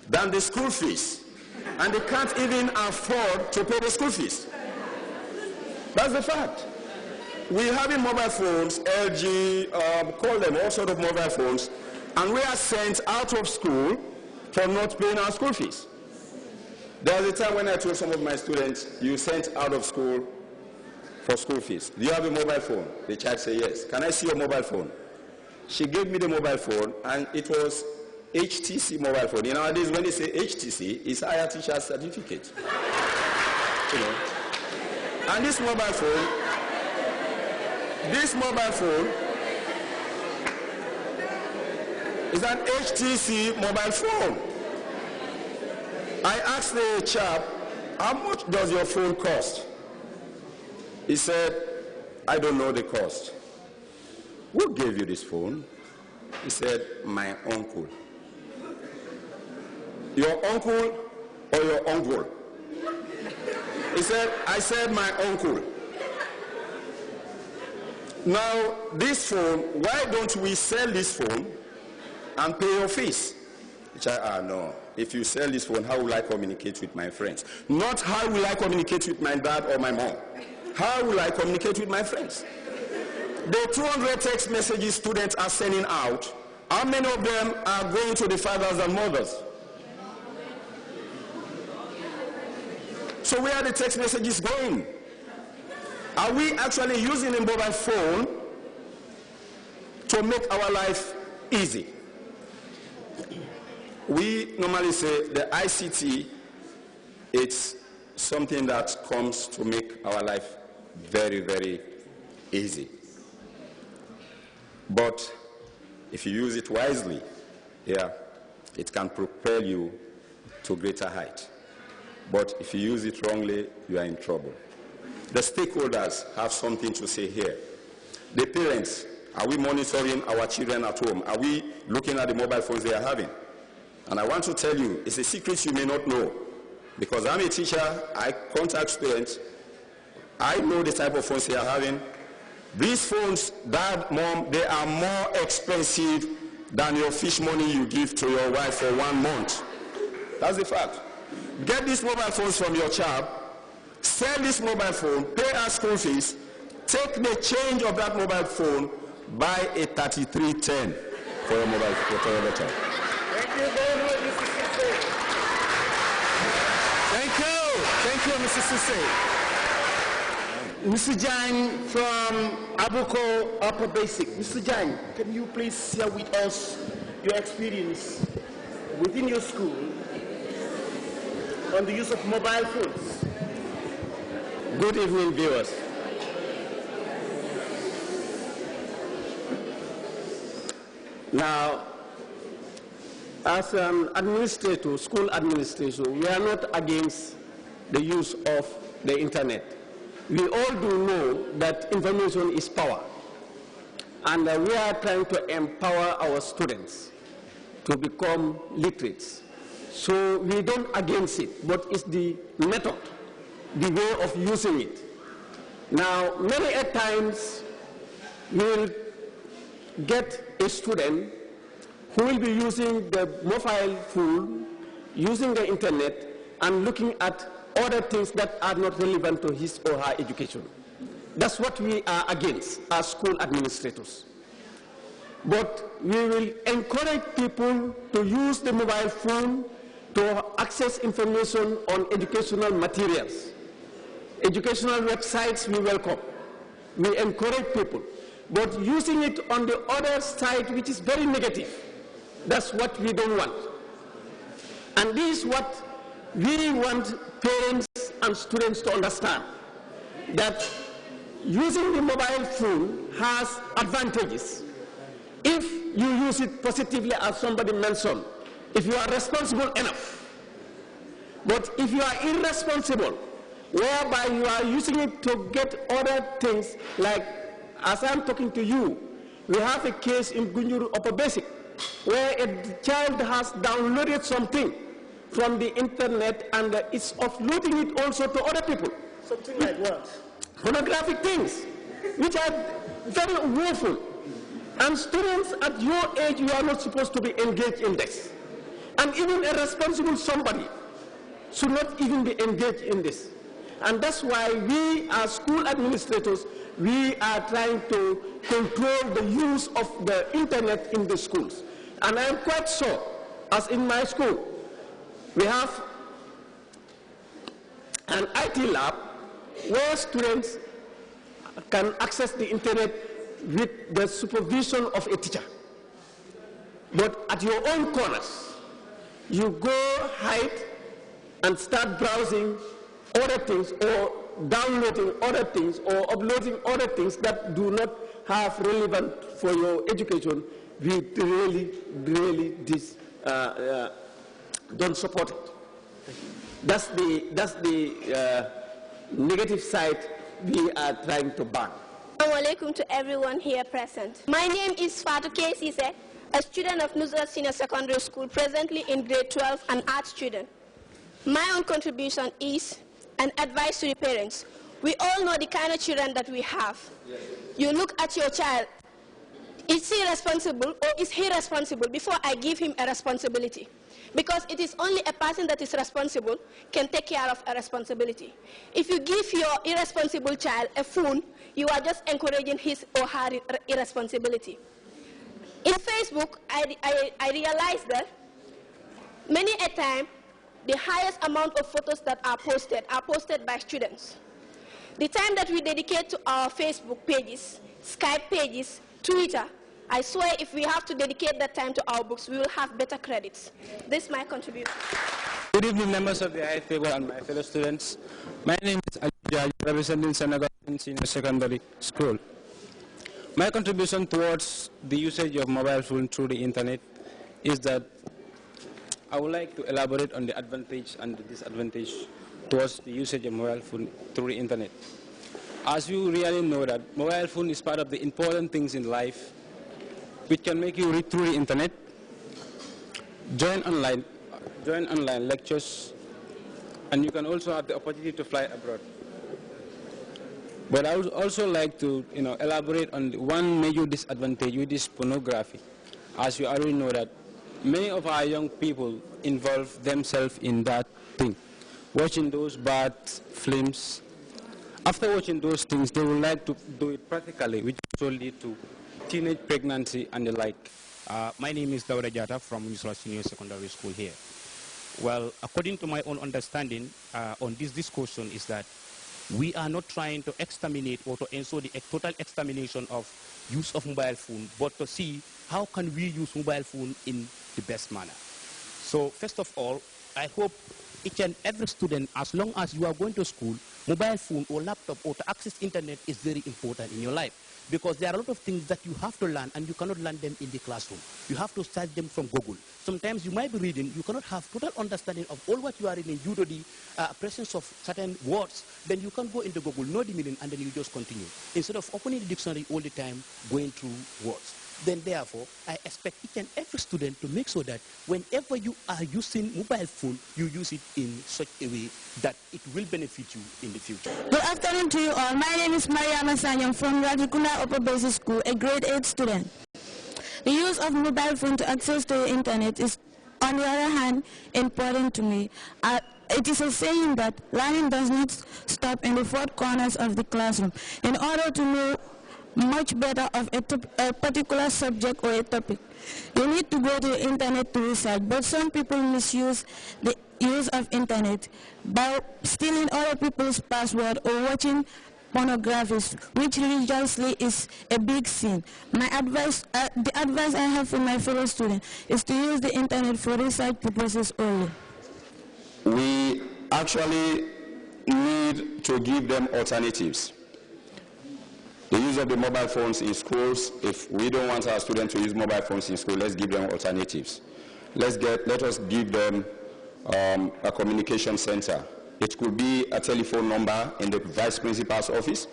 than the school fees. And they can't even afford to pay the school fees. That's the fact. We have in mobile phones, LG, call them all sort of mobile phones, and we are sent out of school for not paying our school fees. There was a time when I told some of my students, you sent out of school for school fees. Do you have a mobile phone? The child said, yes. Can I see your mobile phone? She gave me the mobile phone, and it was HTC mobile phone. Nowadays, when they say HTC, it's higher teacher certificate. You know. And this mobile phone is an HTC mobile phone. I asked the chap, how much does your phone cost? He said, I don't know the cost. Who gave you this phone? He said, my uncle. Your uncle or your uncle? He said, I said my uncle. Now, this phone, why don't we sell this phone and pay your fees? No. If you sell this phone, how will I communicate with my friends? Not how will I communicate with my dad or my mom. How will I communicate with my friends? The 200 text messages students are sending out, how many of them are going to the fathers and mothers? So where are the text messages going? Are we actually using a mobile phone to make our life easy? We normally say the ICT, it's something that comes to make our life very, very easy. But if you use it wisely, it can propel you to greater height. But if you use it wrongly, you are in trouble. The stakeholders have something to say here. The parents, are we monitoring our children at home? Are we looking at the mobile phones they are having? And I want to tell you, it's a secret you may not know. Because I'm a teacher, I contact students, I know the type of phones they are having. These phones, dad, mom, they are more expensive than your fish money you give to your wife for 1 month. That's the fact. Get these mobile phones from your child, sell this mobile phone, pay our school fees, take the change of that mobile phone, buy a 3310 for your mobile phone for your daughter. Thank you very much, Mr. Suse. Thank you, Mr. Suse. Mr. Jain from Abuko Upper Basic. Mr. Jain, can you please share with us your experience within your school on the use of mobile phones? Good evening, viewers. Now, as an administrator, school administration, we are not against the use of the internet. We all do know that information is power. And we are trying to empower our students to become literates. So we don't against it, but it's the method, the way of using it. Now, many a times we'll get a student who will be using the mobile phone, using the internet, and looking at other things that are not relevant to his or her education. That's what we are against as school administrators. But we will encourage people to use the mobile phone to access information on educational materials. Educational websites we welcome. We encourage people. But using it on the other side, which is very negative, that's what we don't want. And this is what we want parents and students to understand, that using the mobile phone has advantages. If you use it positively, as somebody mentioned, if you are responsible enough. But if you are irresponsible, whereby you are using it to get other things, like as I'm talking to you, we have a case in Gunjuru Upper Basic, where a child has downloaded something from the internet and is offloading it also to other people. Something like what? Pornographic things, which are very woeful. And students at your age, you are not supposed to be engaged in this. And even a responsible somebody should not even be engaged in this. And that's why we as school administrators, we are trying to control the use of the internet in the schools. And I'm quite sure, as in my school, we have an IT lab where students can access the internet with the supervision of a teacher. But at your own corners, you go hide and start browsing other things or downloading other things or uploading other things that do not have relevant for your education. We really don't support it. That's the negative side we are trying to ban. Assalamu alaikum to everyone here present. My name is Fatou Kesise, a student of Nusrat Senior Secondary School, presently in grade 12, an art student. My own contribution is an advice to the parents. We all know the kind of children that we have. Yes. You look at your child, is he responsible or is he responsible before I give him a responsibility? Because it is only a person that is responsible can take care of a responsibility. If you give your irresponsible child a phone, you are just encouraging his or her irresponsibility. In Facebook, I realized that many a time, the highest amount of photos that are posted by students. The time that we dedicate to our Facebook pages, Skype pages, Twitter, I swear if we have to dedicate that time to our books, we will have better credits. This is my contribution. Good evening, members of the high table and my fellow students. My name is Ajay, representing Senegal Senior Secondary School. My contribution towards the usage of mobile phone through the internet is that I would like to elaborate on the advantage and the disadvantage towards the usage of mobile phone through the internet. As you really know that mobile phone is part of the important things in life which can make you read through the internet, join online lectures, and you can also have the opportunity to fly abroad. But I would also like to elaborate on one major disadvantage, which is pornography. As you already know that many of our young people involve themselves in that thing, watching those bad films. After watching those things, they would like to do it practically, which also lead to teenage pregnancy and the like. My name is Daura Jata from Nusrat Senior Secondary School here. Well, according to my own understanding on this discussion is that we are not trying to exterminate or to ensure the total extermination of use of mobile phone, but to see how can we use mobile phone in the best manner. So first of all, I hope each and every student, as long as you are going to school, mobile phone or laptop or to access internet is very important in your life. Because there are a lot of things that you have to learn and you cannot learn them in the classroom. You have to search them from Google. Sometimes you might be reading, you cannot have total understanding of all what you are reading due to the presence of certain words. Then you can go into Google, know the meaning, and then you just continue. Instead of opening the dictionary all the time, going through words. Then therefore, I expect each and every student to make sure that whenever you are using mobile phone, you use it in such a way that it will benefit you in the future. Good afternoon to you all. My name is Mariama Sanyang from Radikunda Upper Basic School, a grade 8 student. The use of mobile phone to access the internet is, on the other hand, important to me. It is a saying that learning does not stop in the four corners of the classroom. In order to know much better of a particular subject or a topic, you need to go to the internet to research, but some people misuse the use of internet by stealing other people's password or watching pornography, which religiously is a big sin. My advice, the advice I have for my fellow students is to use the internet for research purposes only. We actually need to give them alternatives. The use of the mobile phones in schools, if we don't want our students to use mobile phones in school, let's give them alternatives. Let us give them a communication center. It could be a telephone number in the vice principal's office.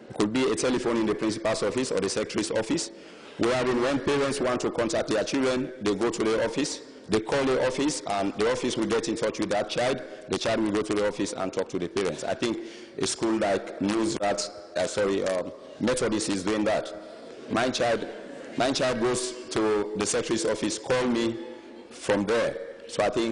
It could be a telephone in the principal's office or the secretary's office, wherein when parents want to contact their children, they go to the office, they call the office, and the office will get in touch with that child. The child will go to the office and talk to the parents. I think a school like Methodist is doing that. My child goes to the secretary's office, call me from there. So I think